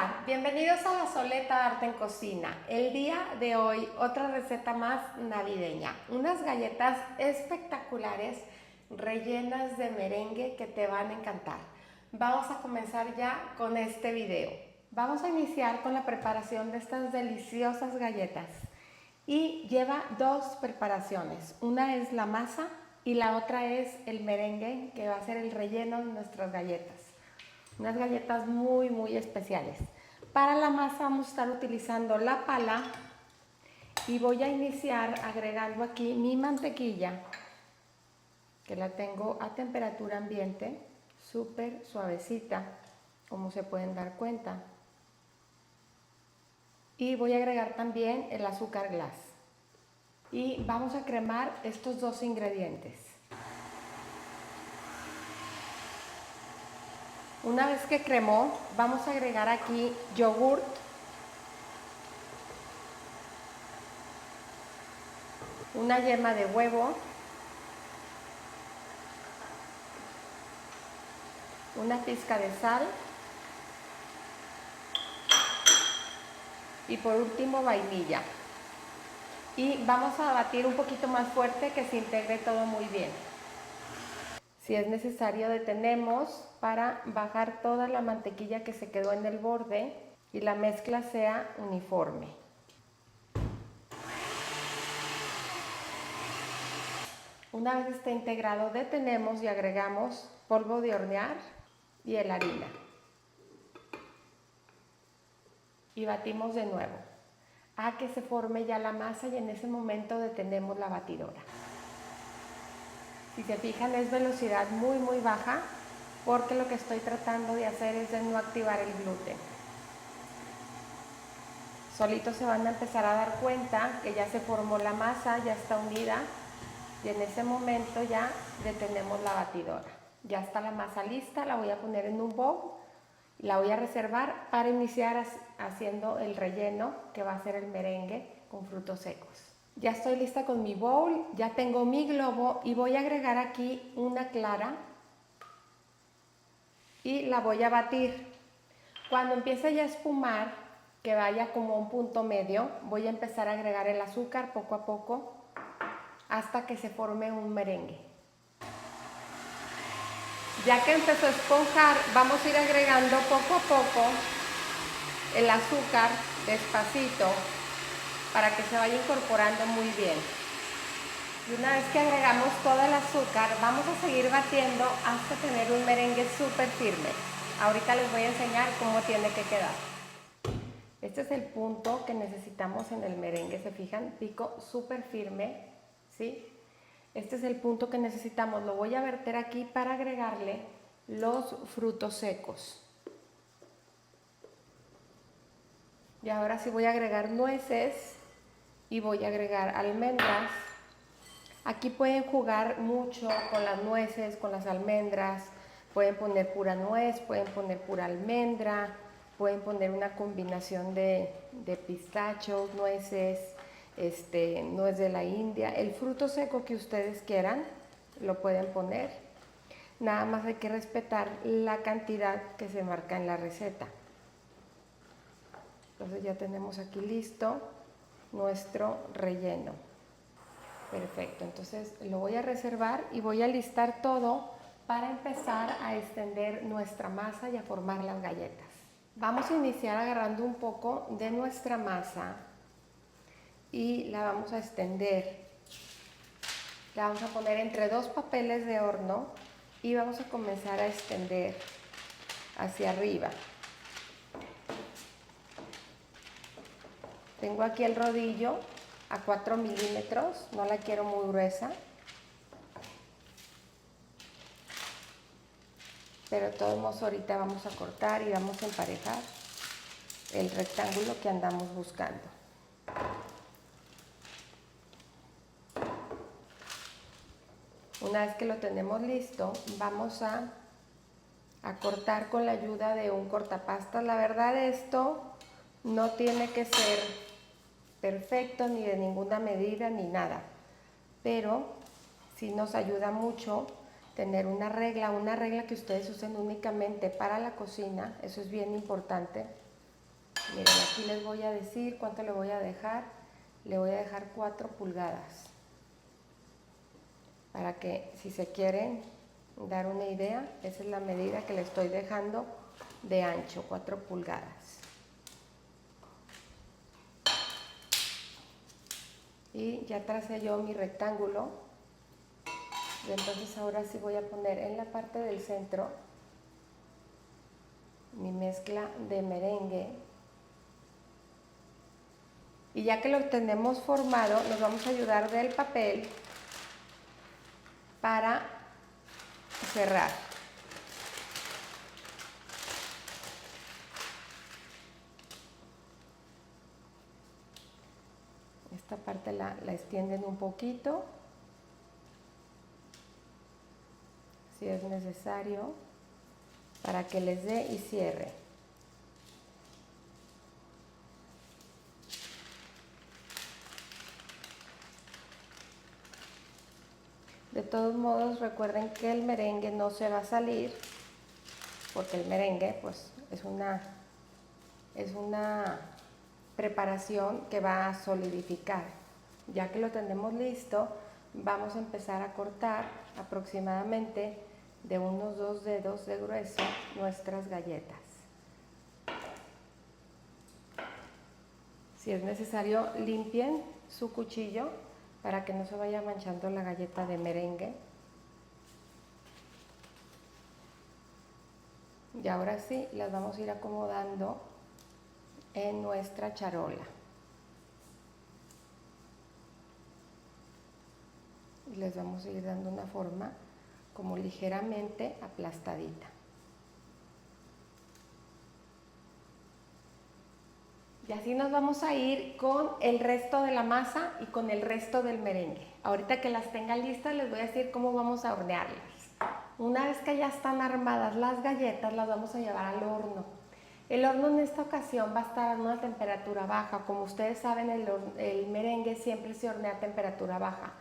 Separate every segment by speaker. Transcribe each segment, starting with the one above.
Speaker 1: Hola, bienvenidos a La Soleta Arte en Cocina. El día de hoy otra receta más navideña, unas galletas espectaculares rellenas de merengue que te van a encantar. Vamos a comenzar ya con este video. Vamos a iniciar con la preparación de estas deliciosas galletas y lleva dos preparaciones, una es la masa y la otra es el merengue que va a ser el relleno de nuestras galletas. Unas galletas muy especiales. Para la masa vamos a estar utilizando la pala y voy a iniciar agregando aquí mi mantequilla, que la tengo a temperatura ambiente, súper suavecita, como se pueden dar cuenta. Y voy a agregar también el azúcar glass. Y vamos a cremar estos dos ingredientes. Una vez que cremó, vamos a agregar aquí yogurt, una yema de huevo, una pizca de sal y por último vainilla. Y vamos a batir un poquito más fuerte que se integre todo muy bien. Si es necesario detenemos para bajar toda la mantequilla que se quedó en el borde y la mezcla sea uniforme. Una vez esté integrado detenemos y agregamos polvo de hornear y la harina. Y batimos de nuevo a que se forme ya la masa y en ese momento detenemos la batidora. Si se fijan es velocidad muy baja porque lo que estoy tratando de hacer es de no activar el gluten. Solitos se van a empezar a dar cuenta que ya se formó la masa, ya está unida y en ese momento ya detenemos la batidora. Ya está la masa lista, la voy a poner en un bowl y la voy a reservar para iniciar haciendo el relleno que va a ser el merengue con frutos secos. Ya estoy lista con mi bowl, ya tengo mi globo y voy a agregar aquí una clara y la voy a batir. Cuando empiece ya a espumar, que vaya como a un punto medio, voy a empezar a agregar el azúcar poco a poco hasta que se forme un merengue. Ya que empezó a esponjar, vamos a ir agregando poco a poco el azúcar despacito para que se vaya incorporando muy bien. Y una vez que agregamos todo el azúcar, vamos a seguir batiendo hasta tener un merengue súper firme. Ahorita les voy a enseñar cómo tiene que quedar. Este es el punto que necesitamos en el merengue, ¿se fijan? Pico súper firme, ¿sí? Este es el punto que necesitamos. Lo voy a verter aquí para agregarle los frutos secos. Y ahora sí voy a agregar nueces y voy a agregar almendras. Aquí pueden jugar mucho con las nueces, con las almendras. Pueden poner pura nuez, pueden poner pura almendra, pueden poner una combinación de pistachos, nueces, nuez de la India. El fruto seco que ustedes quieran lo pueden poner. Nada más hay que respetar la cantidad que se marca en la receta. Entonces ya tenemos aquí listo nuestro relleno. Perfecto, entonces lo voy a reservar y voy a listar todo para empezar a extender nuestra masa y a formar las galletas. Vamos a iniciar agarrando un poco de nuestra masa y la vamos a extender. La vamos a poner entre dos papeles de horno y vamos a comenzar a extender hacia arriba. Tengo aquí el rodillo a 4 milímetros, no la quiero muy gruesa, pero de todos modos ahorita vamos a cortar y vamos a emparejar el rectángulo que andamos buscando. Una vez que lo tenemos listo, vamos a cortar con la ayuda de un cortapastas. La verdad esto no tiene que ser perfecto ni de ninguna medida ni nada, pero sí nos ayuda mucho tener una regla que ustedes usen únicamente para la cocina, eso es bien importante, Miren, aquí les voy a decir cuánto le voy a dejar. Le voy a dejar 4 pulgadas. Para que si se quieren dar una idea, esa es la medida que le estoy dejando de ancho, 4 pulgadas. Y ya tracé yo mi rectángulo. Y entonces ahora sí voy a poner en la parte del centro mi mezcla de merengue. Y ya que lo tenemos formado, nos vamos a ayudar del papel para cerrar. Esta parte la extienden un poquito, si es necesario, para que les dé y cierre. De todos modos, recuerden que el merengue no se va a salir, porque el merengue pues es una preparación que va a solidificar. Ya que lo tenemos listo, vamos a empezar a cortar aproximadamente de unos 2 dedos de grueso nuestras galletas. Si es necesario, limpien su cuchillo para que no se vaya manchando la galleta de merengue. Y ahora sí, las vamos a ir acomodando en nuestra charola. Y les vamos a ir dando una forma como ligeramente aplastadita. Y así nos vamos a ir con el resto de la masa y con el resto del merengue. Ahorita que las tenga listas les voy a decir cómo vamos a hornearlas. Una vez que ya están armadas las galletas, las vamos a llevar al horno. El horno en esta ocasión va a estar a una temperatura baja. Como ustedes saben, el merengue siempre se hornea a temperatura baja,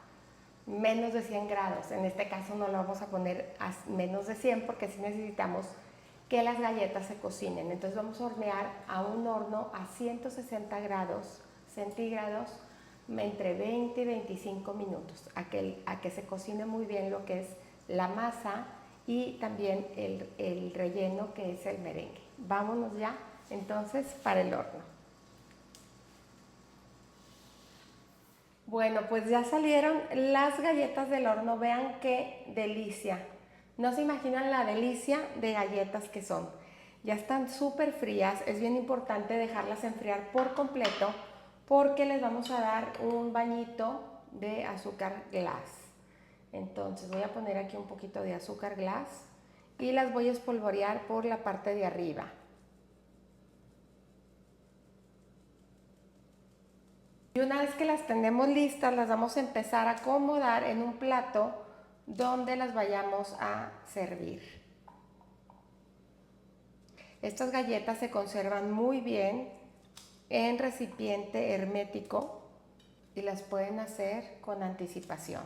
Speaker 1: menos de 100 grados. En este caso no lo vamos a poner a menos de 100 porque sí necesitamos que las galletas se cocinen. Entonces vamos a hornear a un horno a 160 grados centígrados entre 20 y 25 minutos a que se cocine muy bien lo que es la masa y también el relleno que es el merengue. Vámonos ya entonces para el horno. Bueno, pues ya salieron las galletas del horno. Vean qué delicia. No se imaginan la delicia de galletas que son. Ya están súper frías. Es bien importante dejarlas enfriar por completo porque les vamos a dar un bañito de azúcar glass. Entonces voy a poner aquí un poquito de azúcar glass y las voy a espolvorear por la parte de arriba. Y una vez que las tenemos listas, las vamos a empezar a acomodar en un plato donde las vayamos a servir. Estas galletas se conservan muy bien en recipiente hermético y las pueden hacer con anticipación.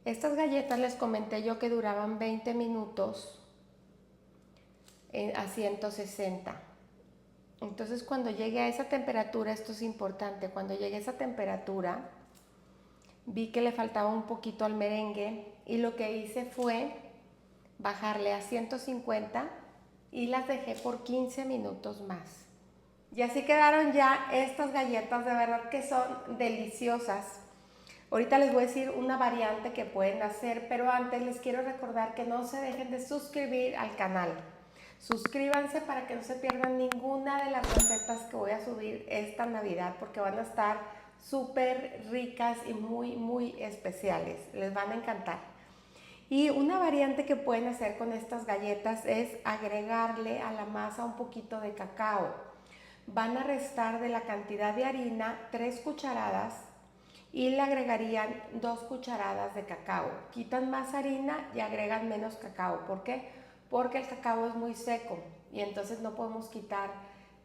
Speaker 1: Estas galletas les comenté yo que duraban 20 minutos a 160. Entonces cuando llegue a esa temperatura, esto es importante, cuando llegue a esa temperatura, vi que le faltaba un poquito al merengue y lo que hice fue bajarle a 150 y las dejé por 15 minutos más. Y así quedaron ya estas galletas, de verdad que son deliciosas. Ahorita les voy a decir una variante que pueden hacer, pero antes les quiero recordar que no se dejen de suscribir al canal. Suscríbanse para que no se pierdan ninguna de las recetas que voy a subir esta Navidad porque van a estar súper ricas y muy especiales. Les van a encantar. Y una variante que pueden hacer con estas galletas es agregarle a la masa un poquito de cacao. Van a restar de la cantidad de harina 3 cucharadas y le agregarían 2 cucharadas de cacao. Quitan más harina y agregan menos cacao. ¿Por qué? Porque el cacao es muy seco y entonces no podemos quitar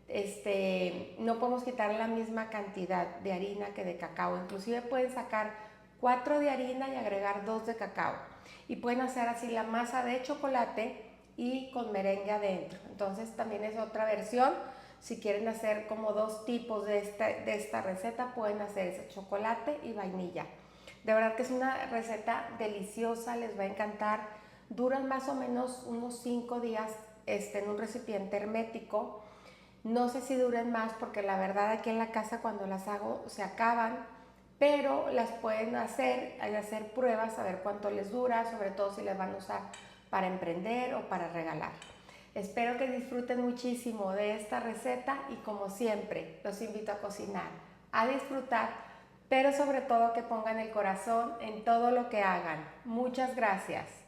Speaker 1: la misma cantidad de harina que de cacao. Inclusive pueden sacar 4 de harina y agregar 2 de cacao. Y pueden hacer así la masa de chocolate y con merengue adentro. Entonces también es otra versión Si quieren hacer como dos tipos de esta receta, pueden hacer ese chocolate y vainilla. De verdad que es una receta deliciosa, les va a encantar. Duran más o menos unos 5 días en un recipiente hermético. No sé si duren más porque la verdad aquí en la casa cuando las hago se acaban, pero las pueden hacer, hay que hacer pruebas a ver cuánto les dura, sobre todo si les van a usar para emprender o para regalar. Espero que disfruten muchísimo de esta receta y como siempre los invito a cocinar, a disfrutar, pero sobre todo que pongan el corazón en todo lo que hagan. Muchas gracias.